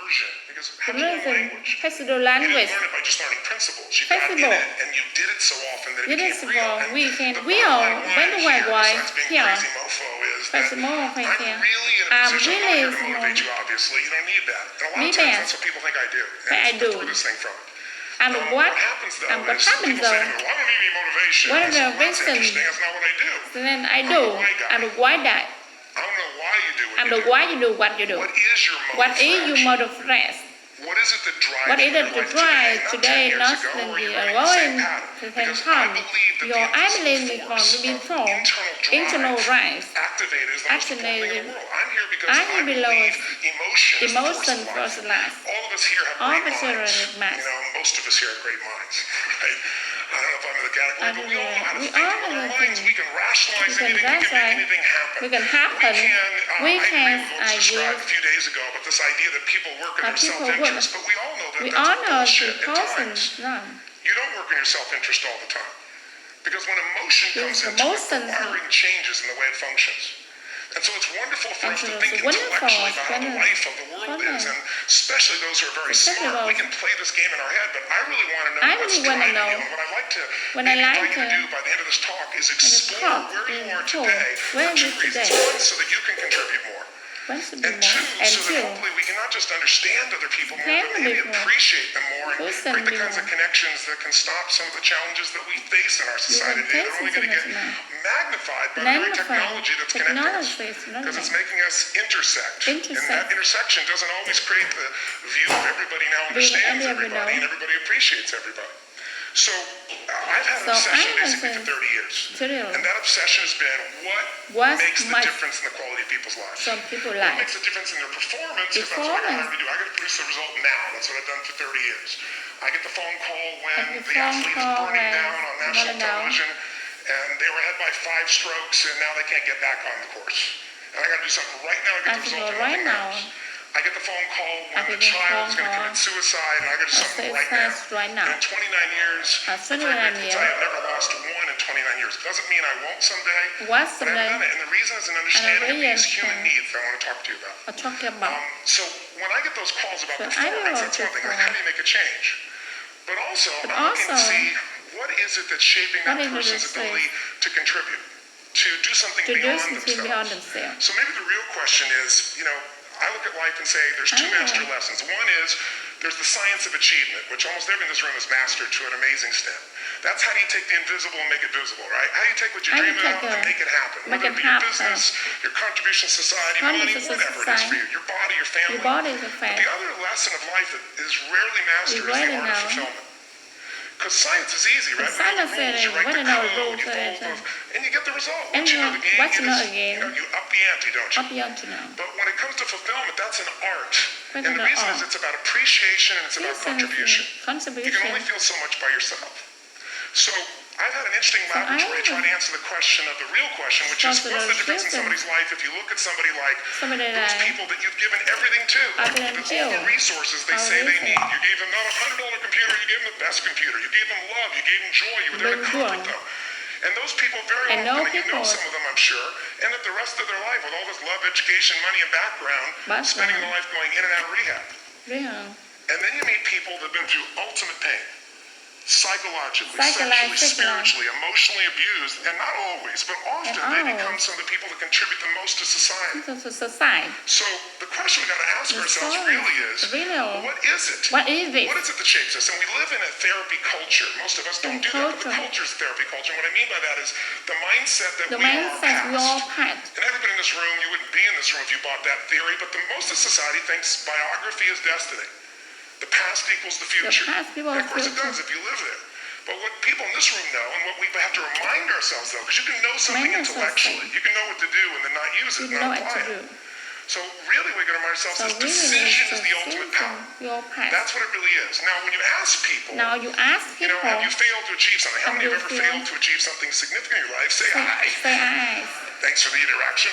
immersion. Because how do you learn Immersion language? festival You didn't language. learn it by just learning principles. You got in Festival. it and you did it so often that it It is became real. for And weekend. the We bottom all line went to here, worldwide besides being here. crazy mofo, is that Crazy mofo I'm here. really in a I'm position. really I'm not here to motivate you, obviously. You don't need that. And a lot Me of times bad. that's what people think I do. But I And do. that's where this thing from. And what happens though what is happens people say to though? me, well, I don't need any motivation. What I said, well, that's motivation? interesting. That's not what I do. Then I do. I'm the why that. I don't know why you do what I'm you the do. why you do what you do. What is your motive? What is your motive for rest? What is it that drives What is your it to life drive today, today, not not 10 years ago, than or the you're running the same going pattern? to Because come? I believe that Your the ability invisible from force being of told, internal drive rise, activated is the most important thing in activated. the world. I'm here because I I below believe emotion is the emotion force for of life. life. All of us here have All great of us here minds. have minds. You know, most of us here have great minds, right? I don't know if I'm in the category, but we all know how to We think. all With know our how to minds, think. we can rationalize We can anything. We can make rationalize. anything happen. We can happen. I agree with what was I described give. a few days ago, but this idea that people work in That their people work. self-interest, but we all know that We that's all know bullshit the at person. times. No. You don't work in your self-interest all the time. Because when emotion comes Yes, into it, emotion. the wiring changes in the way it functions. And so it's wonderful for us to And so think it's wonderful intellectually about how the when life of the world is, and especially those who are very Especially smart. We those- can play this game in our head, but I really want to know I what's really wanna driving know you. And what I'd like to what maybe I like invite you to to- do by the end of this talk is talk explore where you are talk. today Where for are two you reasons. today? One, so that you can contribute more. Wants to be And more. two, And so that two, hopefully we can not just understand other people more, but Can maybe be more. appreciate them more and Understand create the them kinds of more. connections that can stop some of the challenges that we face in our society can today. face They're only in going to get society magnified by the very Magnified. technology that's connecting us. Technology is Because it's magnified. making us intersect. And Intersect. that intersection doesn't always create the view of everybody now understands everybody and everybody appreciates everybody. So I've had an So obsession I basically was for 30 years. Serial. And that obsession has been What makes the makes difference in the quality of people's lives. some people What like? makes a difference in their performance if that's what I Performance. got to do. I got to produce the result now. That's what I've done for 30 years. I get the phone call when And the the phone athlete is call burning when down on national burning down. television and they were ahead by 5 strokes and now they can't get back on the course. And I got to do something right now to get I the can result go and right nothing now. matters. I get the phone call I when the get the child is phone going to call. commit suicide and I got to do something right now. Right now. And in 29 years, I'm very 29 grateful to years. tell you I've never lost one in 29 years. Doesn't mean I won't someday. What But I haven't someday? done it. And the reason is an understanding of really these human understand. needs that I want to talk to you about. I'm talking about. So when I get those calls about So I performance, know that's one thing. Like, how do you make a change? But also, But I'm looking to also, see what is it that's shaping that what is it person's that's ability to contribute, to do something To do beyond something beyond themselves. themselves. So maybe the real question is, I look at life and say there's two I know. master lessons. One is there's the science of achievement, which almost everyone in this room has mastered to an amazing extent. That's how do you take the invisible and make it visible, right? How do you take what you How do dream you take about and make it happen? make Whether it it be your happen. business, your contribution to society, money, Contribution to whatever it is for society. you, your body, your family. Your body is a But fact. the other lesson of life that is rarely mastered is the rarely art of know. fulfillment. Because science is easy, right? The We know the science rules, is you write what the I know the code, rules you of it, follow and you get the result. and Once you know the game, once you know the game, you up the ante, don't you? Up beyond to know. But when it comes to fulfillment, that's an art. But And the an reason art. is it's about appreciation and it's about contribution. You can only Contribution. feel so much by yourself. So I've had an interesting So I laboratory have- trying to answer the question of the real question, which is Answer what's the the difference in question. somebody's life if you look at somebody like Somebody those like people that you've given everything to, Everything with to. all the resources they All say they resources. need. You gave them not a $100 computer, you gave them the best computer. You gave them love, you gave them joy, you were there to Very comfort good. them. And those people very And often, no and you know people- some of them I'm sure, end up the rest of their life with all this love, education, money, and background, spending their life going in and out of rehab. Yeah. And then you meet people that have been through ultimate pain. Psychologically, sexually, spiritually, emotionally abused, and not always, but often they become some of the people that contribute the most to society. To society. So the question we got to ask ourselves really is, what is it? What is it? What is it that shapes us? And we live in a therapy culture. Most of us don't do that, but the culture is therapy culture. And what I mean by that is the mindset that The we are mindset we all past. past. And everybody in this room, you wouldn't be in this room if you bought that theory, but most of society thinks biography is destiny. The past equals the future. past equals And of course it future. does if you live there. But what people in this room know, and what we have to remind ourselves though, because you can know something Remind ourselves intellectually, you can know what to do and then not use it, You not know what apply to it. do. So really we got to remind ourselves So that really, decision is it's the ultimate power. your past. That's what it really is. Now when you ask people, Now you ask people. have you failed to achieve something? How Have many have you ever failed? failed to achieve something significant in your life? Say hi. Say eyes. Thanks for the interaction.